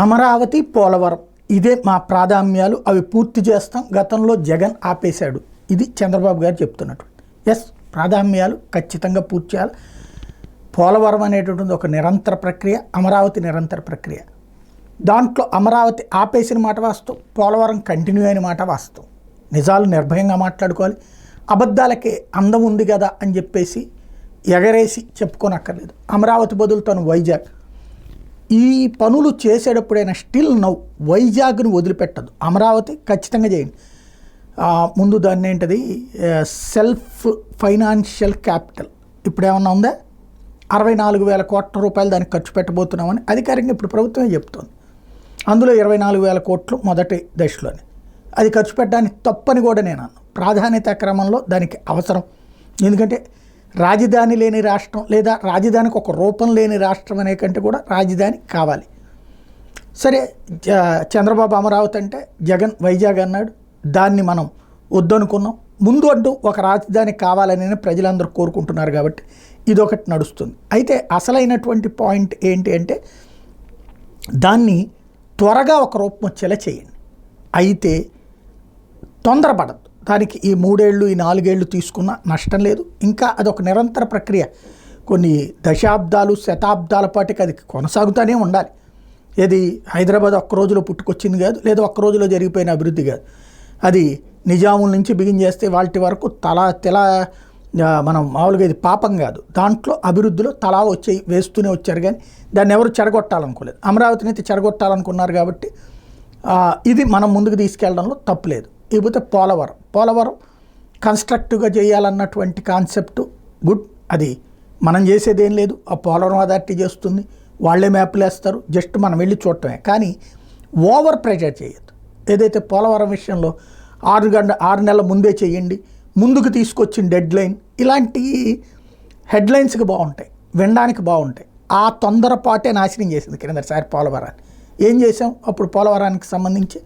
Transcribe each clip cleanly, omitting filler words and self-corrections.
అమరావతి, పోలవరం ఇదే మా ప్రాధాన్యాలు, అవి పూర్తి చేస్తాం. గతంలో జగన్ ఆపేశాడు. ఇది చంద్రబాబు గారు చెప్తున్నట్టు. ఎస్, ప్రాధాన్యాలు ఖచ్చితంగా పూర్తి చేయాలి. పోలవరం అనేటువంటిది ఒక నిరంతర ప్రక్రియ, అమరావతి నిరంతర ప్రక్రియ. దాంట్లో అమరావతి ఆపేసిన మాట వాస్తవం, పోలవరం కంటిన్యూ అయిన మాట వాస్తవం. నిజాలు నిర్భయంగా మాట్లాడుకోవాలి. అబద్ధాలకే అందం ఉంది కదా అని చెప్పేసి ఎగరేసి చెప్పుకోనక్కర్లేదు. అమరావతి బదులు తను వైజాగ్ ఈ పనులు చేసేటప్పుడైనా స్టిల్ నవ్వు వైజాగ్ను వదిలిపెట్టదు. అమరావతి ఖచ్చితంగా చేయండి. ముందు దాన్ని ఏంటది సెల్ఫ్ ఫైనాన్షియల్ క్యాపిటల్ ఇప్పుడు ఏమన్నా ఉందా? 64,000 కోట్ల రూపాయలు దానికి ఖర్చు పెట్టబోతున్నామని అధికారికంగా ఇప్పుడు ప్రభుత్వమే చెప్తోంది. అందులో 24,000 కోట్లు మొదటి దశలోనే. అది ఖర్చు పెట్టడానికి తప్పని కూడా నేను అన్నాను. ప్రాధాన్యత క్రమంలో దానికి అవసరం. ఎందుకంటే రాజధాని లేని రాష్ట్రం లేదా రాజధానికి ఒక రూపం లేని రాష్ట్రం అనే కంటే కూడా రాజధాని కావాలి. సరే, చంద్రబాబు అమరావతి అంటే జగన్ వైజాగ్ అన్నాడు. దాన్ని మనం వద్దనుకున్నాం. ముందు అంటూ ఒక రాజధాని కావాలని ప్రజలందరూ కోరుకుంటున్నారు కాబట్టి ఇదొకటి నడుస్తుంది. అయితే అసలైనటువంటి పాయింట్ ఏంటి అంటే దాన్ని త్వరగా ఒక రూపం వచ్చేలా చేయండి. అయితే తొందరపడద్దు. దానికి ఈ 3 ఏళ్ళు ఈ 4 ఏళ్ళు తీసుకున్నా నష్టం లేదు. ఇంకా అదొక నిరంతర ప్రక్రియ. కొన్ని దశాబ్దాలు శతాబ్దాల పాటుకి అది కొనసాగుతూనే ఉండాలి. ఏది హైదరాబాద్ ఒక్క రోజులో పుట్టుకొచ్చింది కాదు, లేదా ఒక్క రోజులో జరిగిపోయిన అభివృద్ధి కాదు. అది నిజాముల నుంచి బిగిన్ చేస్తే వాటి వరకు మనం మామూలుగా ఇది పాపం కాదు. దాంట్లో అభివృద్ధిలో తలా వేస్తూనే వచ్చారు, కానీ దాన్ని ఎవరు చెడగొట్టాలనుకోలేదు. అమరావతిని అయితే చెడగొట్టాలనుకున్నారు కాబట్టి ఇది మనం ముందుకు తీసుకెళ్లడంలో తప్పులేదు. ఇకపోతే పోలవరం కన్స్ట్రక్టివ్గా చేయాలన్నటువంటి కాన్సెప్ట్ గుడ్. అది మనం చేసేదేం లేదు. ఆ పోలవరం అథారిటీ చేస్తుంది, వాళ్ళే మ్యాప్లు వేస్తారు, జస్ట్ మనం వెళ్ళి చూడటమే. కానీ ఓవర్ ప్రెషర్ చేయొద్దు. ఏదైతే పోలవరం విషయంలో 6 నెలల ముందే చేయండి, ముందుకు తీసుకొచ్చిన డెడ్ లైన్, ఇలాంటి హెడ్లైన్స్కి బాగుంటాయి, వినడానికి బాగుంటాయి. ఆ తొందరపాటే నాశనం చేసింది కిందసారి పోలవరాన్ని. ఏం చేసాం? అప్పుడు పోలవరానికి సంబంధించి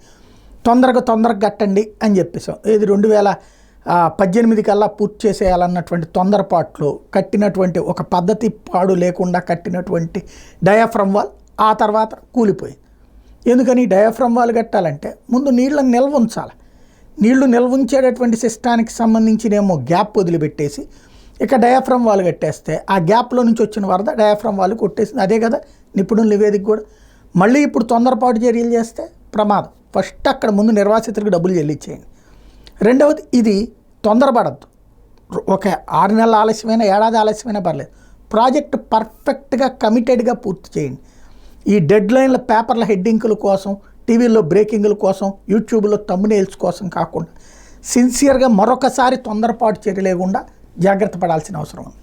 తొందరగా కట్టండి అని చెప్పేసాం. ఇది 2018 కల్లా పూర్తి చేసేయాలన్నటువంటి తొందరపాట్లో కట్టినటువంటి ఒక పద్ధతి పాడు లేకుండా కట్టినటువంటి డయాఫ్రమ్ వాల్ ఆ తర్వాత కూలిపోయింది. ఎందుకని డయాఫ్రమ్ వాల్ కట్టాలంటే ముందు నీళ్ళని నిల్వ ఉంచాలి. నీళ్లు నిల్వ ఉంచేటటువంటి సిస్టానికి సంబంధించినేమో గ్యాప్ వదిలిపెట్టేసి ఇక డయాఫ్రమ్ వాల్ కట్టేస్తే ఆ గ్యాప్లో నుంచి వచ్చిన వరద డయాఫ్రమ్ వాల్ కొట్టేసింది. అదే కదా నిపుణుల నివేదిక కూడా. మళ్ళీ ఇప్పుడు తొందరపాటు చర్యలు చేస్తే ప్రమాదం. ఫస్ట్ అక్కడ ముందు నిర్వాసితులకు డబ్బులు చెల్లించేయండి. రెండవది, ఇది తొందరపడద్దు. ఒక 6 నెలల ఆలస్యమైనా, ఏడాది ఆలస్యమైనా పర్లేదు. ప్రాజెక్ట్ పర్ఫెక్ట్గా కమిటెడ్గా పూర్తి చేయండి. ఈ డెడ్ లైన్ల పేపర్ల హెడ్డింగుల కోసం, టీవీల్లో బ్రేకింగుల కోసం, యూట్యూబ్లో థంబ్నెయిల్స్ కోసం కాకుండా సిన్సియర్గా మరొకసారి తొందరపాటు చర్య లేకుండా జాగ్రత్త పడాల్సిన అవసరం ఉంది.